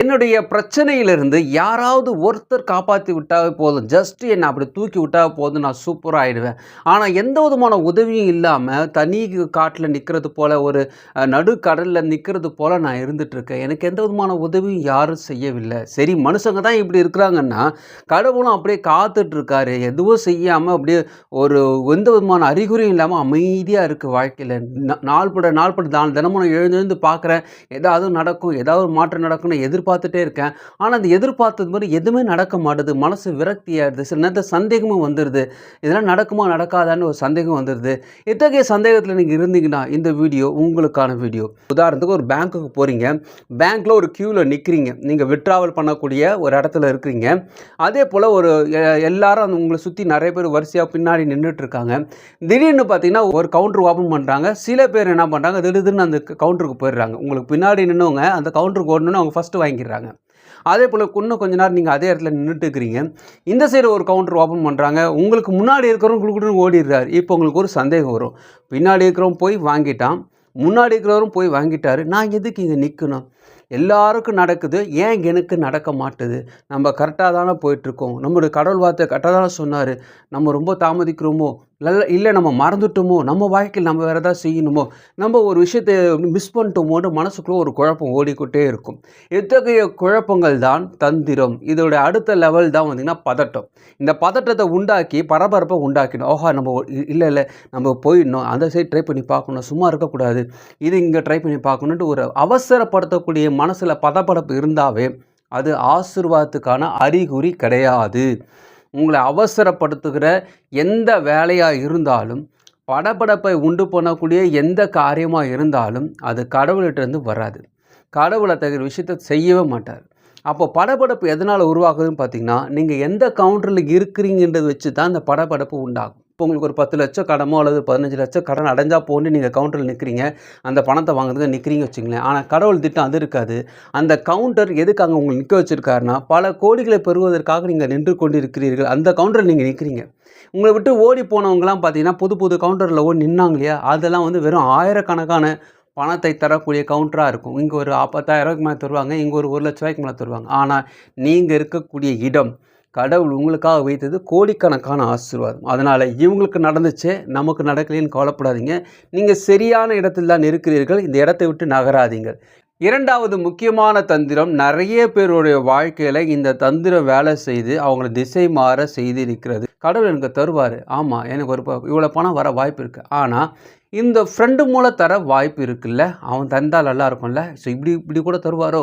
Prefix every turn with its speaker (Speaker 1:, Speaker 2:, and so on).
Speaker 1: என்னுடைய பிரச்சனையிலிருந்து யாராவது ஒருத்தர் காப்பாத்தி விட்டாவே போதும். ஜஸ்ட் என்ன அப்படி தூக்கி விட்டா போதும். நான் சூப்பரா ஆயிடுவேன். ஆனா, எந்த விதமான உதவியும் இல்லாம, தனி காட்டுல நிக்கிறது போல, ஒரு நடு கடல்ல நிக்கிறது போல நான் இருந்துட்டுருக்கேன். எனக்கு எந்த விதமான உதவியும் யாரும் செய்யவில்ல. சரி, மனுஷங்க தான் இப்படி இருக்கிறாங்கன்னா, கடவுளும் அப்படியே காத்துட்டு இருக்காரு. எதுவும் செய்யாம அப்படியே ஒரு எந்த விதமான அறிகுறியும் இல்லாம அமைதியா இருக்கு வாழ்க்கையில. நாள்பட நாள்பட தினமும் நான் எழுந்து எழுந்து பார்க்குறேன். ஏதாவது நடக்கும், ஏதாவது ஒரு மாற்றம் நடக்கும்னு எதிர்பார்த்துட்டே இருக்கேன். ஆனா, அந்த எதிர்பார்த்தது மாரி எதுவுமே நடக்க மாட்டுது. மனசு விரக்தி ஆயிடுது. சில நேரத்துல சந்தேகமும் வந்துருது. இதெல்லாம் நடக்குமா? நடக்காதான்னு ஒரு சந்தேகம் வந்துருது. இத்தகைய சந்தேகத்துல நீங்க இருந்தீங்கன்னா, இந்த வீடியோ உங்களுக்கான வீடியோ. உதாரணத்துக்கு ஒரு பேங்க்குக்கு போறீங்க. பேங்க்ல ஒரு கியூல நிக்கிறீங்க. நீங்க வித்ட்ராவல் பண்ணக்கூடிய ஒரு இடத்துல இருக்கிறீங்க. அதேபோல ஒரு எல்லாரும் உங்கள சுத்தி நெறைய பேர் வரிசையா பின்னாடி நின்னுட்டு இருக்காங்க. திடீர்னு பார்த்தீங்கன்னா, ஒரு கவுண்டர் ஓப்பன் பண்றாங்க. சில பேர் என்ன பண்றாங்க, திடுதிப்புன்னு அந்த கவுண்டருக்கு போயிடுறாங்க. உங்களுக்கு பின்னாடி நின்னவங்க அந்த கவுண்டருக்கு ஓடணும்னு அவங்க ஃபர்ஸ்ட்டு வாங்கிடுறாங்க. அதேபோல இன்னும் கொஞ்ச நேரம் நீங்க அதே இடத்துல நின்னுட்டு இருக்கிறீங்க. இந்த சைடு ஒரு கவுண்டர் ஓப்பன் பண்றாங்க. உங்களுக்கு முன்னாடி இருக்கிறவங்க குடுகுடுன்னு ஓடிடுறாரு. இப்போ உங்களுக்கு ஒரு சந்தேகம் வரும். பின்னாடி இருக்கிறவன் போய் வாங்கிட்டான். முன்னாடி இருக்கிறவரும் போய் வாங்கிட்டாரு. நான் எதுக்கு இங்க நிக்கணும்? எல்லாருக்கும் நடக்குது. ஏன் எனக்கு நடக்க மாட்டுது? நம்ம கரெக்ட்டா தான போயிட்டுருக்கோம். நம்முடைய கடவுள் வார்த்தை கரெக்ட்டா தான சொன்னாரு. நம்ம ரொம்ப தாமதிக்கிறோமோ? இல்ல நம்ம மறந்துட்டோமோ? நம்ம வாழ்க்கையில நம்ம வேற ஏதாவது செய்யணுமோ? நம்ம ஒரு விஷயத்த மிஸ் பண்ணிட்டோமோன்னு மனசுக்குள்ள ஒரு குழப்பம் ஓடிக்கிட்டே இருக்கும். இத்தகைய குழப்பங்கள் தான் தந்திரம். இதோட அடுத்த லெவல் தான் வந்தீங்கன்னா பதட்டம். இந்த பதட்டத்த உண்டாக்கி பரபரப்ப உண்டாக்கிடும். ஆஹா! நம்ம இல்ல நம்ம போயிடணும். அந்த சைடு ட்ரை பண்ணி பார்க்கணும். சும்மா இருக்கக்கூடாது. இது இங்க ட்ரை பண்ணி பார்க்கணுன்ட்டு ஒரு அவசரப்படுத்தக்கூடிய மனசுல பதபடப்பு இருந்தாவே, அது ஆசீர்வாதத்துக்கான அறிகுறி கிடையாது. உங்கள அவசரப்படுத்துகிற எந்த வேலையா இருந்தாலும், படபடப்பை உண்டு பண்ணக்கூடிய எந்த காரியமா இருந்தாலும், அது கடவுள்கிட்டருந்து வராது. கடவுள் அத்தகைய விஷயத்த செய்யவே மாட்டார். அப்போ படபடப்பு எதனால உருவாகுதுன்னு பார்த்தீங்கன்னா, நீங்க எந்த கவுண்டர்ல இருக்கிறீங்கன்றத வச்சு தான் அந்த படபடப்பு உண்டாகும். இப்போ உங்களுக்கு ஒரு 10,00,000 கடனோ அல்லது 15,00,000 கடன் அடைஞ்சா போன்னு நீங்க கவுண்டர்ல நிக்கிறீங்க. அந்த பணத்த வாங்குறதுக்கு நிக்கிறீங்கன்னு வச்சுக்கங்களேன். ஆனா கடவுள் திட்டம் அது இருக்காது. அந்த கவுண்டர் எதுக்கு அங்க உங்கள நிக்க வச்சிருக்காருன்னா, பல கோடிகளை பெறுவதற்காக நீங்க நின்று கொண்டிருக்கிறீர்கள். அந்த கவுண்டர்ல நீங்க நிக்கிறீங்க. உங்கள விட்டு ஓடி போனவங்கலாம் பார்த்தீங்கன்னா, புது புது கவுண்டர்ல ஓடி நின்னாங்க இல்லையா? அதெல்லாம் வந்து வெறும் ஆயிரக்கணக்கான பணத்தை தரக்கூடிய கவுண்டரா இருக்கும். இங்க ஒரு 10,000 மேல தருவாங்க. இங்க ஒரு ₹1,00,000 மேல தருவாங்க. ஆனா, நீங்க இருக்கக்கூடிய இடம், கடவுள் உங்களுக்காக வைத்தது கோடிக்கணக்கான ஆசீர்வாதம். அதனால இவங்களுக்கு நடந்துச்சே, நமக்கு நடக்கலையேன்னு கவலைப்படாதீங்க. நீங்க சரியான இடத்தில் தான் இருக்கிறீர்கள். இந்த இடத்தை விட்டு நகராதீங்க. 2வது முக்கியமான தந்திரம், நெறைய பேருடைய வாழ்க்கையில இந்த தந்திரம் வேலை செய்து அவங்கள திசை மாற செய்திருக்கிறது. கடவுள் எனக்கு தருவாரு. ஆமா, எனக்கு ஒரு இவ்வளோ பணம் வர வாய்ப்பு இருக்கு. ஆனா, இந்த ஃப்ரெண்டு மூலம் தர வாய்ப்பு இருக்குல்ல. அவன் தந்தா நல்லா இருக்கும்ல. ஸோ இப்படி இப்படி கூட தருவாரோ?